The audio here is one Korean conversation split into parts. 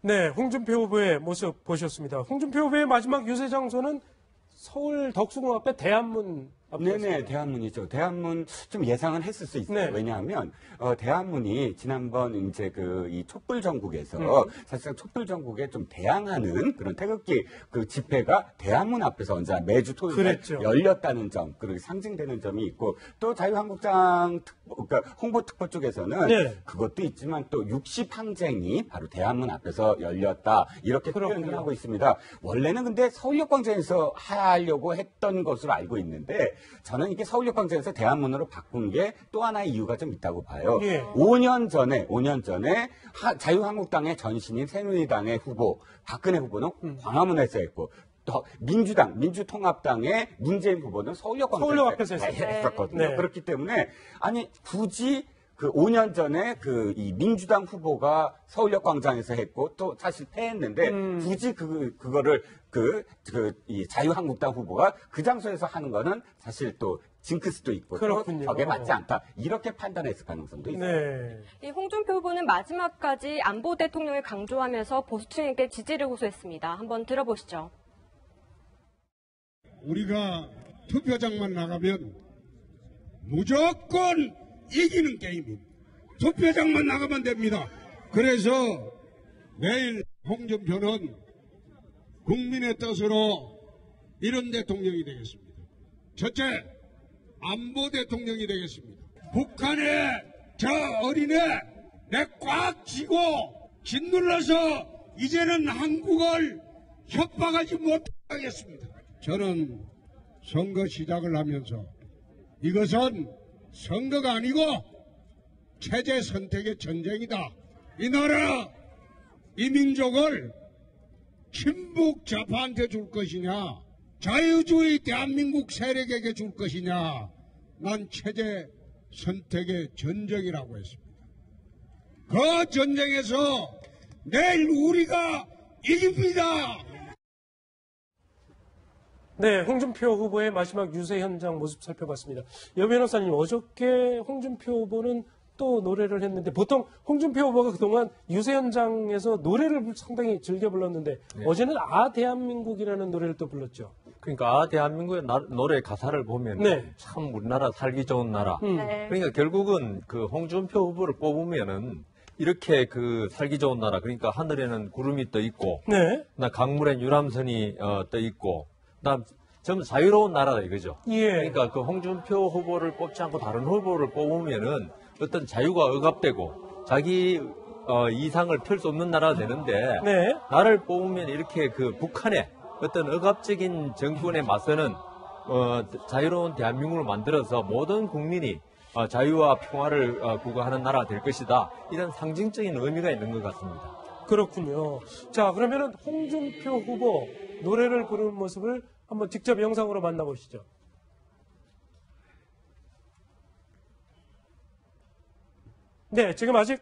네, 홍준표 후보의 모습 보셨습니다. 홍준표 후보의 마지막 유세 장소는 서울 덕수궁 앞에 대한문 앞이었습니다. 네네, 대한문이죠. 대한문 좀 예상은 했을 수 있어요. 네. 왜냐하면 대한문이 지난번 이제 이 촛불 전국에서 사실상 촛불 전국에 좀 대항하는 그런 태극기 그 집회가 대한문 앞에서 언제나 매주 토요일 그랬죠. 열렸다는 점, 그리고 상징되는 점이 있고 또 자유한국당 그러니까 홍보특보 쪽에서는 네. 그것도 있지만 또 60항쟁이 바로 대한문 앞에서 열렸다 이렇게 그렇군요. 표현을 하고 있습니다. 원래는 근데 서울역광장에서 하려고 했던 것으로 알고 있는데 저는 이게 서울역광장에서 대한문으로 바꾼 게 또 하나의 이유가 좀 있다고 봐요. 예. 5년 전에 자유한국당의 전신인 새누리당의 후보 박근혜 후보는 광화문에서 했고 또 민주통합당의 문재인 후보는 서울역 앞에서 했었거든요. 네. 그렇기 때문에 아니 굳이 그 5년 전에 이 민주당 후보가 서울역 광장에서 했고 또 사실 패했는데 굳이 그거를 이 자유한국당 후보가 그 장소에서 하는 거는 사실 또 징크스도 있고 그렇군요. 또 저게 맞지 않다 이렇게 판단했을 가능성도 있어요. 네. 이 홍준표 후보는 마지막까지 안보 대통령을 강조하면서 보수층에게 지지를 호소했습니다. 한번 들어보시죠. 우리가 투표장만 나가면 무조건 이기는 게임입니다. 투표장만 나가면 됩니다. 그래서 내일 홍준표는 국민의 뜻으로 이런 대통령이 되겠습니다. 첫째, 안보 대통령이 되겠습니다. 북한의 저 어린애 내 꽉 쥐고 짓눌러서 이제는 한국을 협박하지 못하겠습니다. 저는 선거 시작을 하면서 이것은 선거가 아니고 체제 선택의 전쟁이다. 이 나라, 이 민족을 친북 좌파한테 줄 것이냐, 자유주의 대한민국 세력에게 줄 것이냐, 난 체제 선택의 전쟁이라고 했습니다. 그 전쟁에서 내일 우리가 이깁니다. 네, 홍준표 후보의 마지막 유세 현장 모습 살펴봤습니다. 여 변호사님, 어저께 홍준표 후보는 또 노래를 했는데 보통 홍준표 후보가 그동안 유세 현장에서 노래를 상당히 즐겨 불렀는데 네. 어제는 아 대한민국이라는 노래를 또 불렀죠. 그러니까 대한민국의 노래 가사를 보면 네. 참 우리나라 살기 좋은 나라. 네. 그러니까 결국은 그 홍준표 후보를 뽑으면은 이렇게 그 살기 좋은 나라. 그러니까 하늘에는 구름이 떠 있고, 네. 나 강물엔 유람선이 떠 있고, 나 전부 자유로운 나라다 이거죠. 예. 그러니까 그 홍준표 후보를 뽑지 않고 다른 후보를 뽑으면은 어떤 자유가 억압되고 자기 이상을 펼 수 없는 나라가 되는데 네. 나를 뽑으면 이렇게 그 북한의 어떤 억압적인 정권에 맞서는 자유로운 대한민국을 만들어서 모든 국민이 자유와 평화를 구가하는 나라가 될 것이다. 이런 상징적인 의미가 있는 것 같습니다. 그렇군요. 자, 그러면은 홍준표 후보 노래를 부르는 모습을 한번 직접 영상으로 만나보시죠. 네, 지금 아직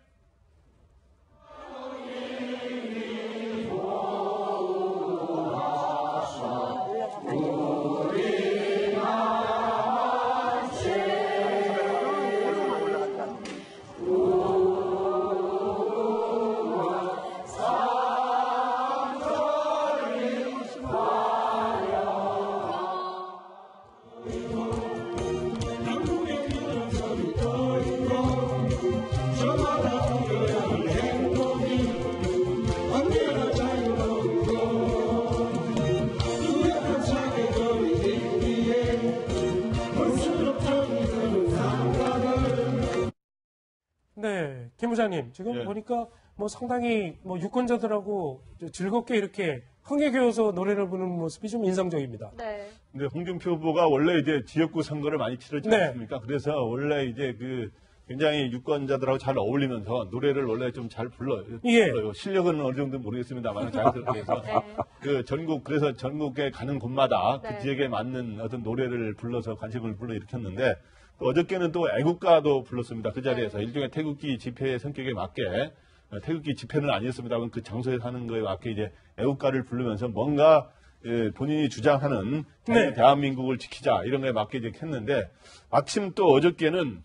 네, 김 부장님, 지금 예. 보니까 뭐 상당히 뭐 유권자들하고 즐겁게 이렇게 흥에 겨워서 노래를 부르는 모습이 좀 인상적입니다. 네. 근데 홍준표 후보가 원래 이제 지역구 선거를 많이 치르지 네. 않습니까? 그래서 원래 이제 굉장히 유권자들하고 잘 어울리면서 노래를 원래 좀 잘 불러요. 예. 실력은 어느 정도 모르겠습니다만 자연스럽게 해서 네. 그래서 전국에 가는 곳마다 네. 그 지역에 맞는 어떤 노래를 불러서 관심을 불러일으켰는데 또 어저께는 또 애국가도 불렀습니다. 그 자리에서 네. 일종의 태극기 집회의 성격에 맞게 태극기 집회는 아니었습니다만 그 장소에서 하는 거에 맞게 이제 애국가를 부르면서 뭔가 본인이 주장하는 네. 대한민국을 지키자 이런 거에 맞게 이제 했는데 마침 또 어저께는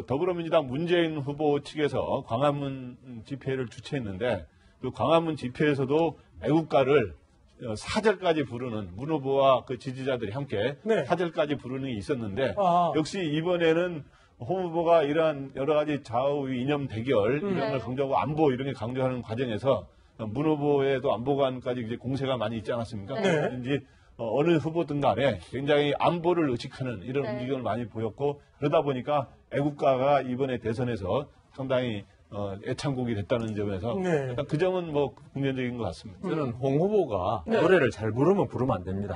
더불어민주당 문재인 후보 측에서 광화문 집회를 주최했는데 또 광화문 집회에서도 애국가를 사절까지 부르는 문 후보와 그 지지자들이 함께 네. 사절까지 부르는 게 있었는데 아. 역시 이번에는 홍 후보가 이러한 여러 가지 좌우 이념 대결 이런 걸 강조하고 안보 이런 게 강조하는 과정에서 문 후보에도 안보관까지 이제 공세가 많이 있지 않았습니까? 네. 그런지 어느 후보든 간에 굉장히 안보를 의식하는 이런 네. 움직임을 많이 보였고 그러다 보니까 애국가가 이번에 대선에서 상당히 애창곡이 됐다는 점에서 네. 약간 그 점은 뭐 긍정적인 것 같습니다. 저는 홍 후보가 네. 노래를 잘 부르면 안 됩니다.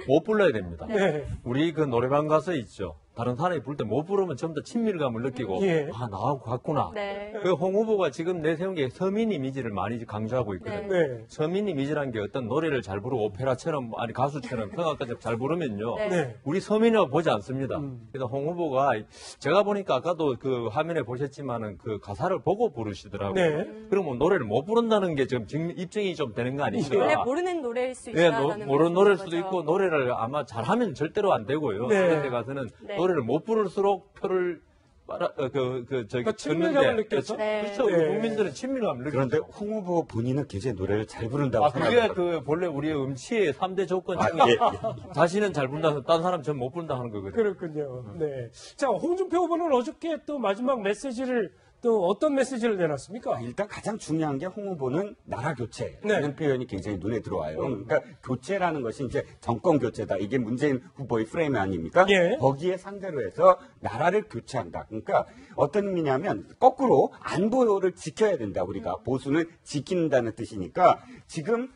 못 불러야 됩니다. 네. 우리 그 노래방 가서 있죠. 다른 사람이 부를 때 못 부르면 전부 다 친밀감을 느끼고 예. 아 나하고 같구나. 네. 그 홍 후보가 지금 내세운 게 서민 이미지를 많이 강조하고 있거든요. 네. 서민 이미지라는 게 어떤 노래를 잘 부르고 오페라처럼 아니 가수처럼 성악까지 잘 부르면요. 네. 네. 우리 서민이라고 보지 않습니다. 그래서 홍 후보가 제가 보니까 아까도 그 화면에 보셨지만은 그 가사를 보고 부르시더라고요. 네. 그러면 노래를 못 부른다는 게 지금 입증이 좀 되는 거 아니신가? 원래 모르는 노래일 수 네, 있다라는 모르는 노래일 말씀인 수도 거죠. 있고 노래를 아마 잘하면 절대로 안 되고요. 네. 그런 데 가서는 네. 노래를 못 부를수록 표를 그러니까 친밀감을 느껴서? 네. 그렇죠. 네. 국민들은 친밀감을 느끼죠. 그런데 홍 후보 본인은 굉장히 노래를 잘 부른다고 아, 그게 생각합니다. 그 본래 우리의 음치의 3대 조건 중에 예, 자신은 잘 부른다, 다른 사람 전 못 부른다 하는 거거든요. 그렇군요. 네. 자, 홍준표 후보는 어저께 또 마지막 메시지를 또 어떤 메시지를 내놨습니까? 일단 가장 중요한 게 홍 후보는 나라 교체라는 네. 표현이 굉장히 눈에 들어와요. 그러니까 교체라는 것이 이제 정권 교체다. 이게 문재인 후보의 프레임 아닙니까? 예. 거기에 상대로 해서 나라를 교체한다. 그러니까 어떤 의미냐면 거꾸로 안보를 지켜야 된다. 우리가 보수는 지킨다는 뜻이니까 지금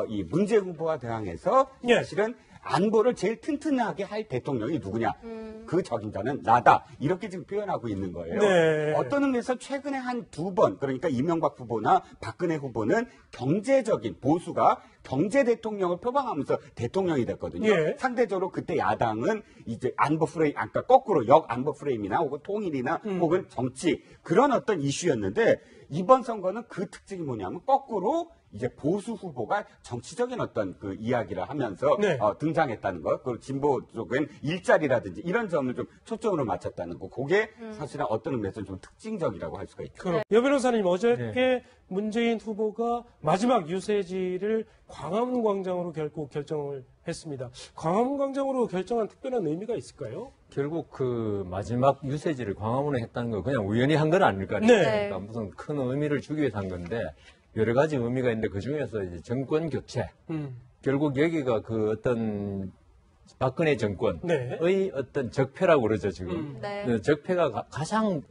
이 문재인 후보와 대항해서 예. 사실은 안보를 제일 튼튼하게 할 대통령이 누구냐? 그 적임자는 나다. 이렇게 지금 표현하고 있는 거예요. 네. 어떤 의미에서 최근에 한 두 번, 그러니까 이명박 후보나 박근혜 후보는 경제적인 보수가 경제 대통령을 표방하면서 대통령이 됐거든요. 예. 상대적으로 그때 야당은 이제 안보 프레임, 아까 거꾸로 역 안보 프레임이나 혹은 통일이나 혹은 정치 그런 어떤 이슈였는데 이번 선거는 그 특징이 뭐냐면 거꾸로 이제 보수 후보가 정치적인 어떤 그 이야기를 하면서 네. 등장했다는 것, 그리고 진보 쪽엔 일자리라든지 이런 점을 좀 초점으로 맞췄다는 거, 그게 사실은 어떤 의미에서는 좀 특징적이라고 할 수가 있죠. 그럼 여 변호사님 어저께 문재인 후보가 마지막 유세지를 광화문 광장으로 결국 결정을 했습니다. 광화문 광장으로 결정한 특별한 의미가 있을까요? 결국 그 마지막 유세지를 광화문에 했다는 거 그냥 우연히 한 건 아닐 거 네. 아닙니까? 그러니까 무슨 큰 의미를 주기 위해서 한 건데 여러 가지 의미가 있는데 그 중에서 이제 정권 교체. 결국 여기가 그 어떤 박근혜 정권의 네. 어떤 적폐라고 그러죠 지금. 네. 그 적폐가 가장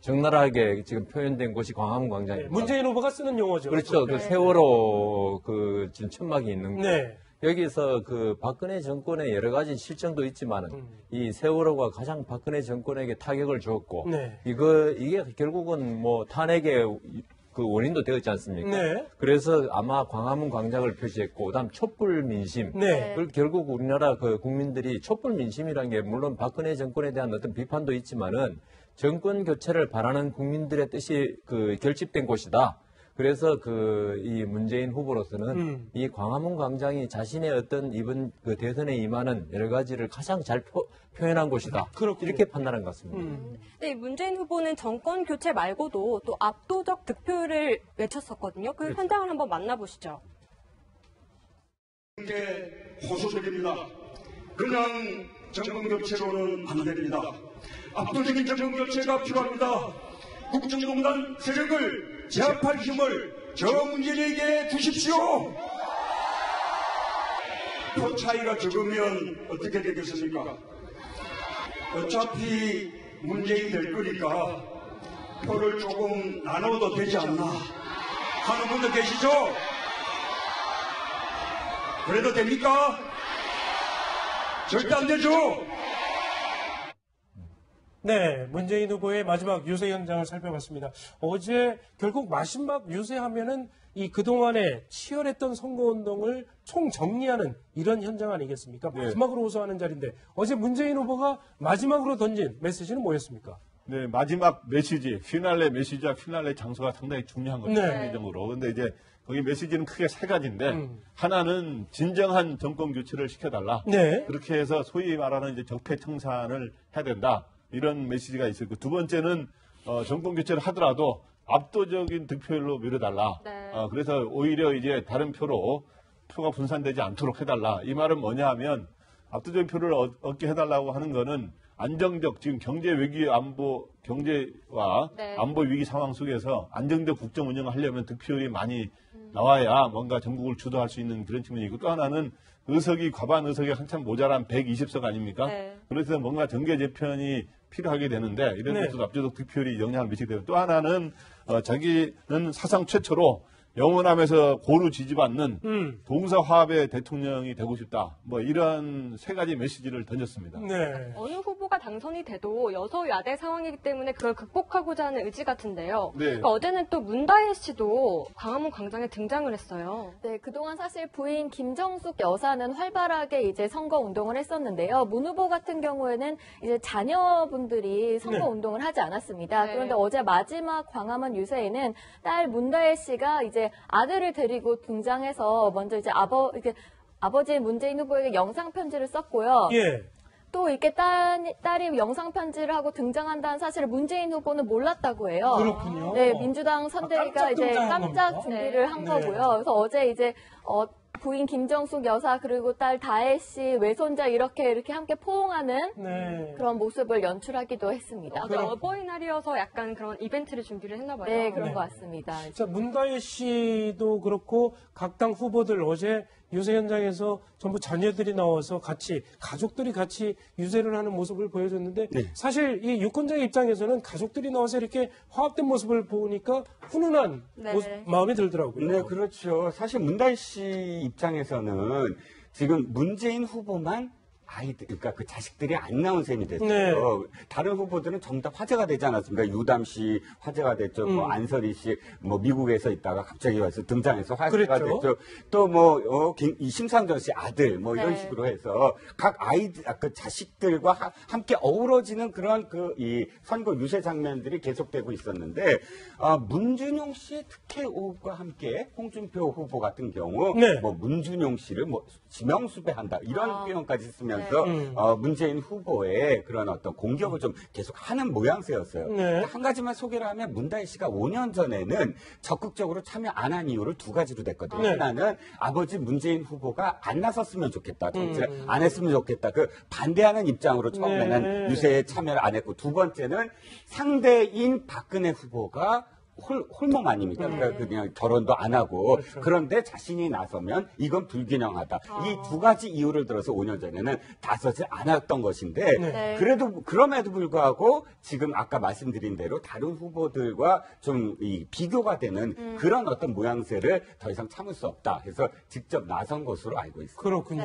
적나라하게 지금 표현된 곳이 광화문 광장입니다. 문재인 후보가 쓰는 용어죠. 그렇죠. 그 세월호 그 지금 천막이 있는 곳. 네. 여기서 그 박근혜 정권의 여러 가지 실정도 있지만은 이 세월호가 가장 박근혜 정권에게 타격을 주었고 네. 이게 결국은 뭐 탄핵의 그 원인도 되었지 않습니까? 네. 그래서 아마 광화문 광장을 표시했고 그다음 촛불 민심. 네. 그리고 결국 우리나라 그 국민들이 촛불 민심이라는 게 물론 박근혜 정권에 대한 어떤 비판도 있지만은 정권 교체를 바라는 국민들의 뜻이 그 결집된 곳이다. 그래서 이 문재인 후보로서는 이 광화문 광장이 자신의 어떤 이번 그 대선에 임하는 여러 가지를 가장 잘 표현한 곳이다. 그렇군요. 이렇게 판단한 것 같습니다. 네, 이 문재인 후보는 정권 교체 말고도 또 압도적 득표를 외쳤었거든요. 그 현장을 한번 만나보시죠. 호소드립니다. 그냥 정권 교체로는 안 됩니다. 압도적인 정권 교체가 필요합니다. 국정농단 세력을 제압할 힘을 저 문재인에게 주십시오. 표 차이가 적으면 어떻게 되겠습니까? 어차피 문재인 될 거니까 표를 조금 나눠도 되지 않나 하는 분도 계시죠? 그래도 됩니까? 절대 안 되죠? 네, 문재인 후보의 마지막 유세 현장을 살펴봤습니다. 어제 결국 마지막 유세하면은 이 그동안에 치열했던 선거운동을 총정리하는 이런 현장 아니겠습니까? 마지막으로 호소하는 자리인데 어제 문재인 후보가 마지막으로 던진 메시지는 뭐였습니까? 네, 마지막 메시지, 피날레 메시지와 피날레 장소가 상당히 중요한 거죠, 네. 상대적으로. 근데 이제 거기 메시지는 크게 세 가지인데, 하나는 진정한 정권 교체를 시켜달라. 네. 그렇게 해서 소위 말하는 이제 적폐 청산을 해야 된다. 이런 메시지가 있었고, 두 번째는 정권 교체를 하더라도 압도적인 득표율로 밀어달라. 네. 그래서 오히려 이제 다른 표로 표가 분산되지 않도록 해달라. 이 말은 뭐냐 하면 압도적인 표를 얻게 해달라고 하는 거는 안정적 지금 경제 위기 경제와 네. 안보 위기 상황 속에서 안정적 국정 운영을 하려면 득표율이 많이 나와야 뭔가 전국을 주도할 수 있는 그런 측면이고 또 하나는 과반 의석이 한참 모자란 120석 아닙니까? 네. 그래서 뭔가 정계 재편이 필요하게 되는데 이런 네. 데서도 압도적 득표율이 영향을 미치게 되고 또 하나는 자기는 사상 최초로 영원하면서 고루 지지받는 동서화합의 대통령이 되고 싶다. 뭐 이런 세 가지 메시지를 던졌습니다. 네. 어느 후보가 당선이 돼도 여소야대 상황이기 때문에 그걸 극복하고자 하는 의지 같은데요. 네. 그러니까 어제는 또 문다혜 씨도 광화문 광장에 등장을 했어요. 네, 그동안 사실 부인 김정숙 여사는 활발하게 이제 선거 운동을 했었는데요. 문 후보 같은 경우에는 이제 자녀분들이 선거 운동을 하지 않았습니다. 네. 그런데 어제 마지막 광화문 유세에는 딸 문다혜 씨가 이제 아들을 데리고 등장해서 먼저 이제 아버지인 문재인 후보에게 영상 편지를 썼고요. 예. 또 이렇게 딸이 영상 편지를 하고 등장한다는 사실을 문재인 후보는 몰랐다고 해요. 그렇군요. 네, 민주당 선대위가 깜짝 이제 등장한 깜짝 겁니까? 준비를 한 네. 거고요. 그래서 어제 이제 부인 김정숙 여사 그리고 딸 다혜 씨 외손자 이렇게 함께 포옹하는 네. 그런 모습을 연출하기도 했습니다. 어제 어버이날이어서 약간 그런 이벤트를 준비를 했나 봐요. 네, 그런 네. 것 같습니다. 자, 문다혜 씨도 그렇고 각 당 후보들 어제 유세 현장에서 전부 자녀들이 나와서 가족들이 같이 유세를 하는 모습을 보여줬는데 네. 사실 이 유권자의 입장에서는 가족들이 나와서 이렇게 화합된 모습을 보니까 훈훈한 네. 마음이 들더라고요. 네, 그렇죠. 사실 문다혜 씨 입장에서는 지금 문재인 후보만 그러니까 그 자식들이 안 나온 셈이 됐어요. 네. 다른 후보들은 전부 다 화제가 되지 않았습니까? 유담 씨 화제가 됐죠. 뭐 안설희 씨, 뭐 미국에서 있다가 갑자기 와서 등장해서 화제가 그랬죠. 됐죠. 또 뭐, 이 심상정 씨 아들, 뭐 이런 네. 식으로 해서 각 그 자식들과 함께 어우러지는 그런 이 선거 유세 장면들이 계속되고 있었는데, 문준용 씨 특혜 의혹과 함께 홍준표 후보 같은 경우, 네. 뭐 문준용 씨를 뭐 지명수배한다 이런 표현까지 쓰면서 네. 문재인 후보의 그런 어떤 공격을 좀 계속 하는 모양새였어요. 네. 한 가지만 소개를 하면 문다혜 씨가 5년 전에는 적극적으로 참여 안 한 이유를 두 가지로 냈거든요. 네. 하나는 아버지 문재인 후보가 안 나섰으면 좋겠다. 정치를 안 했으면 좋겠다. 그 반대하는 입장으로 처음에는 네. 유세에 참여를 안 했고 두 번째는 상대인 박근혜 후보가 홀몸 아닙니까? 그러니까 그냥 결혼도 안 하고 그렇죠. 그런데 자신이 나서면 이건 불균형하다. 이 두 가지 이유를 들어서 5년 전에는 나서지 않았던 것인데 네. 그럼에도 불구하고 지금 아까 말씀드린 대로 다른 후보들과 좀 비교가 되는 그런 어떤 모양새를 더 이상 참을 수 없다 해서 직접 나선 것으로 알고 있습니다. 그렇군요.